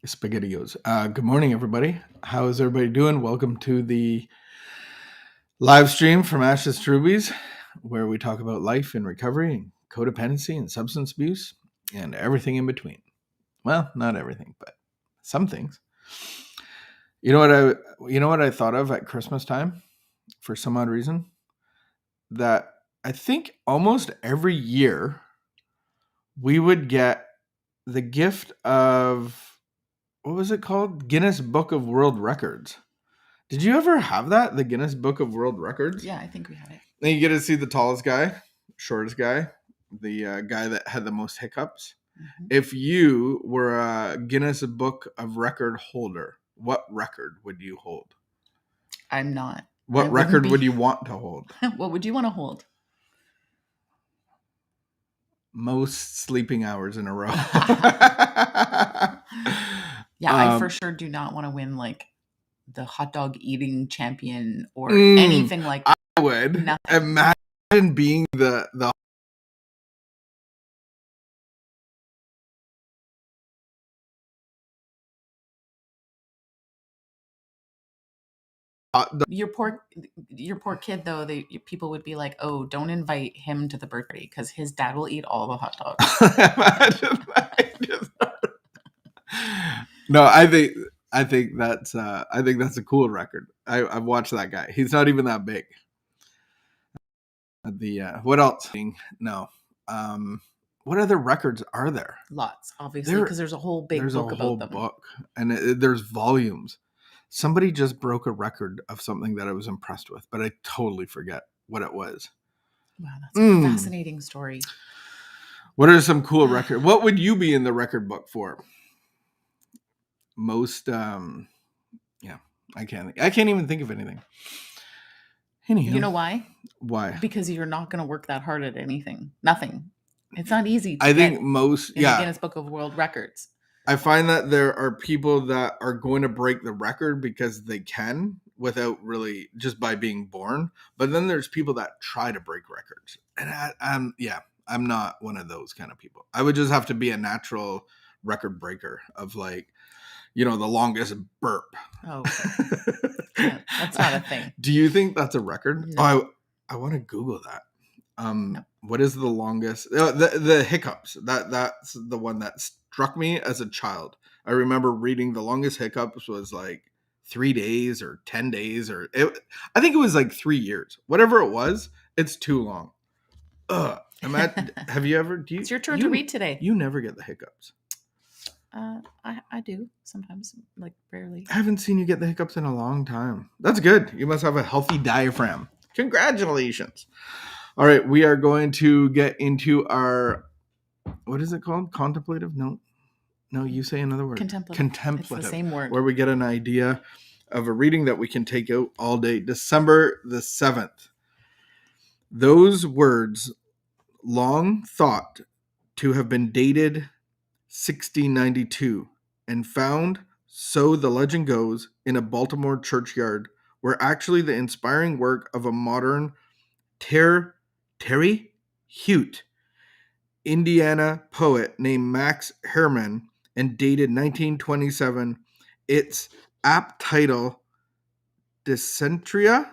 SpaghettiOs. Good morning, everybody. How is everybody doing? Welcome to the live stream from Ashes to Rubies, where we talk about life and recovery and codependency and substance abuse and everything in between. Well, not everything, but some things. You know what I thought of at Christmas time for some odd reason? That I think almost every year we would get the gift of, what was it called? Guinness Book of World Records. Did you ever have that? The Guinness Book of World Records? Yeah, I think we had it. And you get to see the tallest guy, shortest guy, the guy that had the most hiccups. Mm-hmm. If you were a Guinness Book of Record holder, what record would you hold? I'm not. What record would you want to hold? What would you want to hold? Most sleeping hours in a row. Yeah, I for sure do not want to win like the hot dog eating champion or anything like that. I would. Nothing. Imagine being the your poor kid though. People would be like, "Oh, don't invite him to the birthday because his dad will eat all the hot dogs." Imagine that. No, I think that's a cool record. I've watched that guy. He's not even that big. What else? No. What other records are there? Lots, obviously, because there's a whole big book about them. Book, and there's volumes. Somebody just broke a record of something that I was impressed with, but I totally forget what it was. Wow, that's a fascinating story. What are some cool records? What would you be in the record book for? Most, yeah, I can't even think of anything. Anywho. You know why? Why? Because you're not going to work that hard at anything. Nothing. It's not easy to I think most, in the Guinness Book of World Records. I find that there are people that are going to break the record because they can without really just by being born. But then there's people that try to break records. And I'm not one of those kind of people. I would just have to be a natural record breaker of like, the longest burp. Oh, okay. Yeah, that's not a thing. Do you think that's a record? No. Oh, I want to Google that. No. What is the longest? The hiccups. That's the one that struck me as a child. I remember reading the longest hiccups was like 3 days or 10 days I think it was like 3 years. Whatever it was, it's too long. Have you ever? It's your turn to read today. You never get the hiccups. I do sometimes, like rarely. I haven't seen you get the hiccups in a long time. That's good. You must have a healthy diaphragm. Congratulations. All right, we are going to get into our, what is it called? Contemplative Note? No, you say another word. Contemplative. It's the same word. Where we get an idea of a reading that we can take out all day. December the 7th. Those words, long thought to have been dated 1692 and found, so the legend goes, in a Baltimore churchyard, were actually the inspiring work of a modern Terry Hute, Indiana poet named Max Herman, and dated 1927. Its apt title, Dysenteria.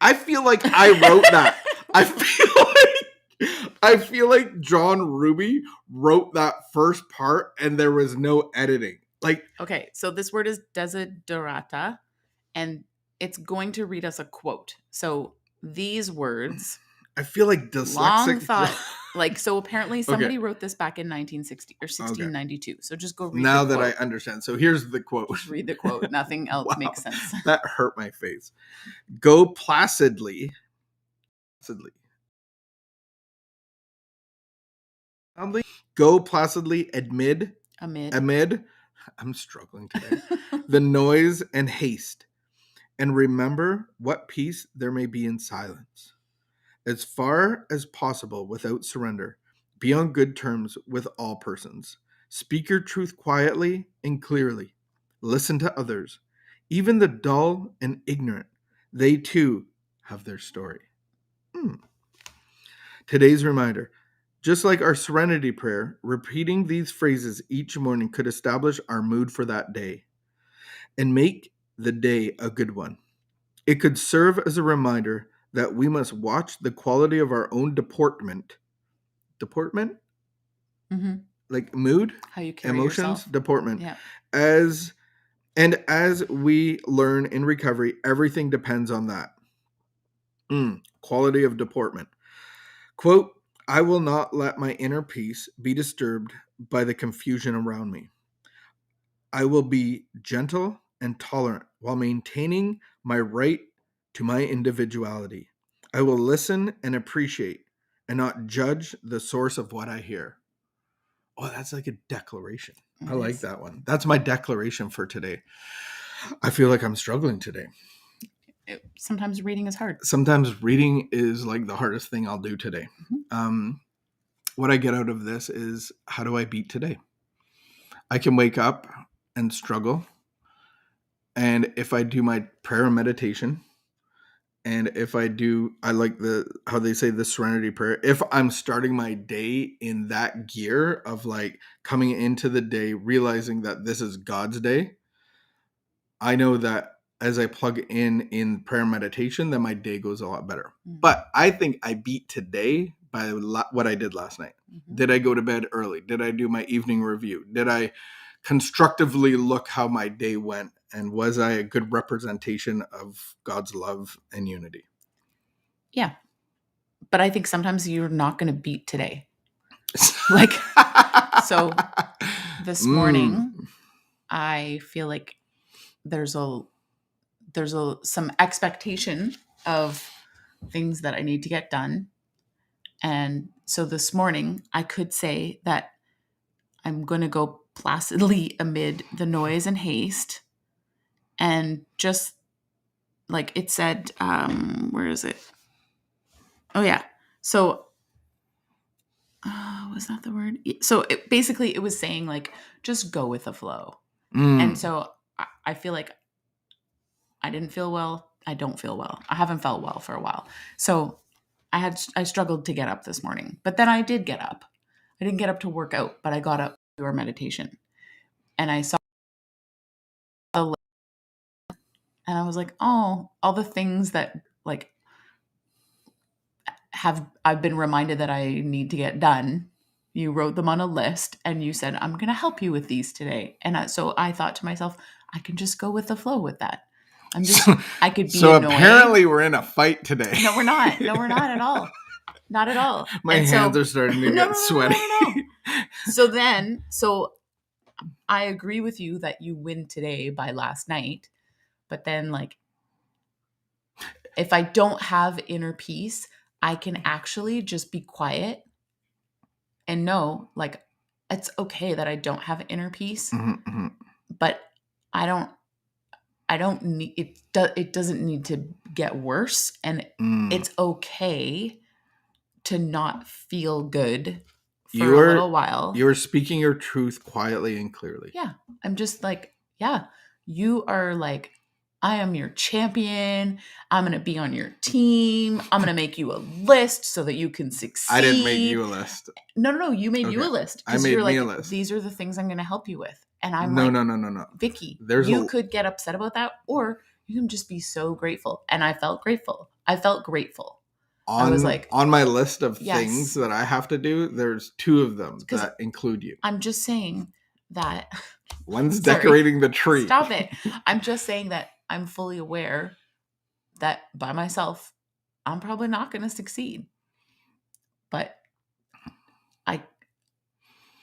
I feel like I wrote that. I feel like John Ruby wrote that first part and there was no editing. Like, okay, so this word is desiderata, and it's going to read us a quote. So these words, I feel like dyslexic. Long thought. Like, so apparently somebody wrote this back in 1960 or 1692. Okay. So just go read now the quote. That I understand. So here's the quote. Just read the quote. Nothing else Wow, makes sense. That hurt my face. Go placidly. Go placidly amid. I'm struggling today. The noise and haste. And remember what peace there may be in silence. As far as possible without surrender, be on good terms with all persons. Speak your truth quietly and clearly. Listen to others, even the dull and ignorant. They too have their story. Today's reminder, Just like our serenity prayer, repeating these phrases each morning could establish our mood for that day and make the day a good one. It could serve as a reminder that we must watch the quality of our own deportment, Mm-hmm. like mood, How you carry emotions, yourself. deportment, Yeah. as we learn in recovery, everything depends on that. Quality of deportment. Quote, I will not let my inner peace be disturbed by the confusion around me. I will be gentle and tolerant while maintaining my right to my individuality. I will listen and appreciate and not judge the source of what I hear. Oh, that's like a declaration. I like that one. That's my declaration for today. I feel like I'm struggling today. Sometimes reading is hard. Sometimes reading is like the hardest thing I'll do today. Mm-hmm. What I get out of this is, how do I beat today? I can wake up and struggle. And if I do my prayer and meditation, and if I like how they say the serenity prayer, if I'm starting my day in that gear of like coming into the day, realizing that this is God's day, I know that as I plug in prayer and meditation, then my day goes a lot better. Mm-hmm. But I think I beat today by what I did last night. Mm-hmm. Did I go to bed early? Did I do my evening review? Did I constructively look how my day went? And was I a good representation of God's love and unity? Yeah. But I think sometimes you're not going to beat today. Like, so this morning, I feel like there's some expectation of things that I need to get done. And so this morning I could say that I'm going to go placidly amid the noise and haste, and just like it said, where is it? Oh yeah. So was that the word? So basically it was saying like, just go with the flow. And so I feel like I didn't feel well. I don't feel well. I haven't felt well for a while. So I struggled to get up this morning, but then I did get up. I didn't get up to work out, but I got up to do our meditation, and I saw and I was like, oh, all the things that like I've been reminded that I need to get done. You wrote them on a list and you said, I'm going to help you with these today. And so I thought to myself, I can just go with the flow with that. I could be so annoying. Apparently we're in a fight today. No, we're not. No, we're not at all. Not at all. My hands are starting to get sweaty. So I agree with you that you win today by last night. But then like, if I don't have inner peace, I can actually just be quiet and know like it's okay that I don't have inner peace. Mm-hmm. But I don't need it. It doesn't need to get worse, and it's okay to not feel good for a little while. You're speaking your truth quietly and clearly. Yeah. I'm just like, yeah, you are like, I am your champion. I'm going to be on your team. I'm going to make you a list so that you can succeed. I didn't make you a list. No. You made you a list. I made me a list. These are the things I'm going to help you with. And I'm no. Vicky, you could get upset about that, or you can just be so grateful. And I felt grateful. I felt I was like, on my list of things that I have to do, there's 2 of them that include you. I'm just saying that one's decorating the tree. Stop it. I'm just saying that I'm fully aware that by myself, I'm probably not going to succeed. But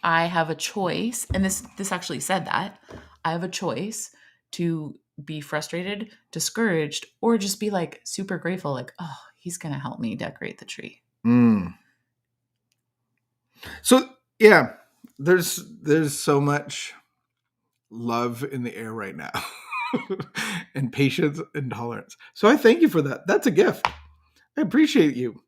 I have a choice, and this actually said that I have a choice to be frustrated, discouraged, or just be like super grateful, like, oh, he's going to help me decorate the tree. So yeah, there's so much love in the air right now, and patience and tolerance. So I thank you for that. That's a gift. I appreciate you.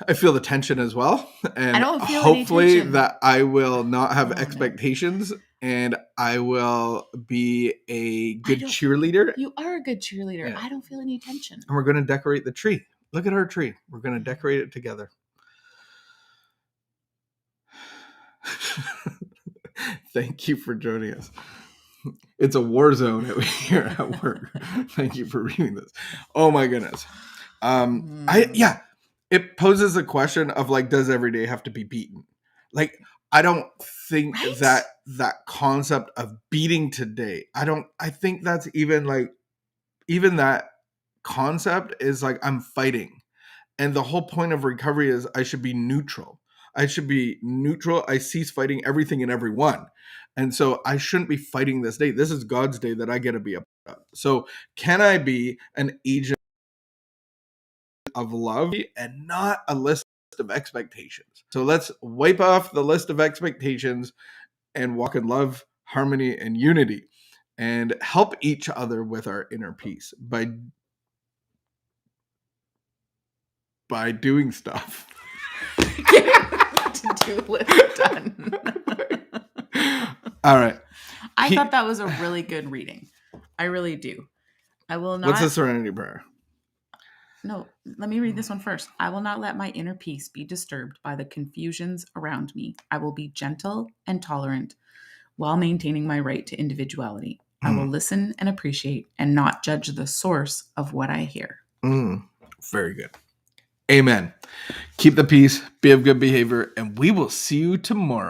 I feel the tension as well, and I don't feel hopefully that I will not have expectations, and I will be a good cheerleader. You are a good cheerleader. Yeah. I don't feel any tension. And we're going to decorate the tree. Look at our tree. We're going to decorate it together. Thank you for joining us. It's a war zone here at work. Thank you for reading this. Oh my goodness. It poses a question of like, does every day have to be beaten? Like, I don't think Right? that concept of beating today, I think that's even that concept is like, I'm fighting. And the whole point of recovery is I should be neutral. I cease fighting everything and everyone. And so I shouldn't be fighting this day. This is God's day that I get to be a part of. So can I be an agent of love and not a list of expectations? So let's wipe off the list of expectations and walk in love, harmony, and unity, and help each other with our inner peace by doing stuff. To-do list done. All right. I thought that was a really good reading. I really do. I will not. What's the Serenity Prayer? No, let me read this one first. I will not let my inner peace be disturbed by the confusions around me. I will be gentle and tolerant while maintaining my right to individuality. I will listen and appreciate and not judge the source of what I hear. Very good. Amen. Keep the peace, be of good behavior, and we will see you tomorrow.